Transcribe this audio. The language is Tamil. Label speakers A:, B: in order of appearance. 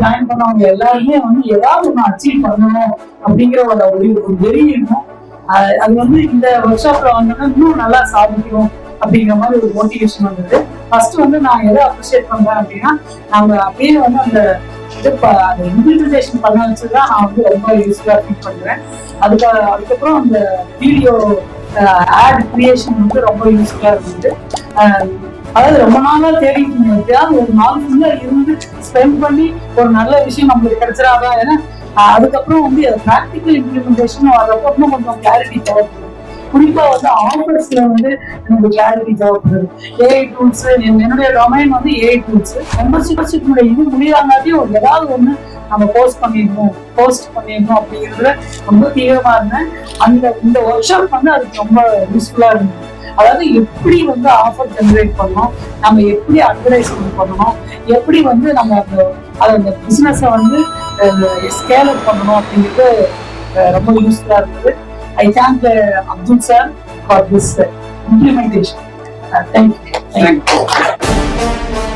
A: ஜாயின் பண்ணவங்க எல்லாருமே வந்து ஏதாவது ஒண்ணு அச்சீவ் பண்ணணும் அப்படிங்கிற ஒரு வெறி இருக்கும். அது வந்து இந்த ஒர்க் ஷாப்ல வந்தோம்னா இன்னும் நல்லா சாதிக்கணும் அப்படிங்கிற மாதிரி ஒரு மோட்டிவேஷன் வந்தது. ஃபர்ஸ்ட் வந்து நான் எதை அப்ரிஷியேட் பண்றேன் அப்படின்னா, நம்ம அப்படியே வந்து அந்த இம்ப்ளிமெண்டேஷன் பண்ண வச்சுதான் நான் வந்து ரொம்ப யூஸ்ஃபுல்லா ஃபீல் பண்றேன். அதுக்கப்புறம் அந்த வீடியோ ஆட் கிரியேஷன் வந்து ரொம்ப யூஸ்ஃபுல்லா இருந்தது. அதாவது ரொம்ப நாளா தேடிட்டு எப்படியாவது ஒரு நாள் ஃபுல்லா இருந்து ஸ்பெண்ட் பண்ணி ஒரு நல்ல விஷயம் நம்மளுக்கு கிடைச்சிடாதான். ஏன்னா அதுக்கப்புறம் வந்து ப்ராக்டிக்கல் இம்ப்ளிமெண்டேஷன் வர்றப்போ இன்னும் கொஞ்சம் கிளாரிட்டி தேவைப்படுது. குறிப்பா வந்து ஆஃபர்ஸ்ல வந்து எனக்கு கிளாரிட்டி தேவைப்படுது. ஏஐ டூல்ஸ், என்னுடைய டொமைன் வந்து ஏஐ டூல்ஸ். மெம்பர்ஷிப்னுடைய இது முடியாங்காட்டியும் ஏதாவது ஒண்ணு நம்ம போஸ்ட் பண்ணிடணும் அப்படிங்கிறதுல ரொம்ப தீவிரமா இருந்தேன். இந்த ஒர்க் ஷாப் வந்து அதுக்கு ரொம்ப யூஸ்ஃபுல்லா இருந்தது. அதாவது எப்படி வந்து ஆஃபர் ஜெனரேட் பண்ணணும், நம்ம எப்படி அட்வர்டைஸ்மெண்ட் பண்ணணும், எப்படி வந்து நம்ம அந்த பிசினஸை வந்து ஸ்கேல் அப் பண்ணணும் அப்படிங்கிறது ரொம்ப யூஸ்ஃபுல்லா இருந்தது. I thank Abdul sir for this implementation. Thank you.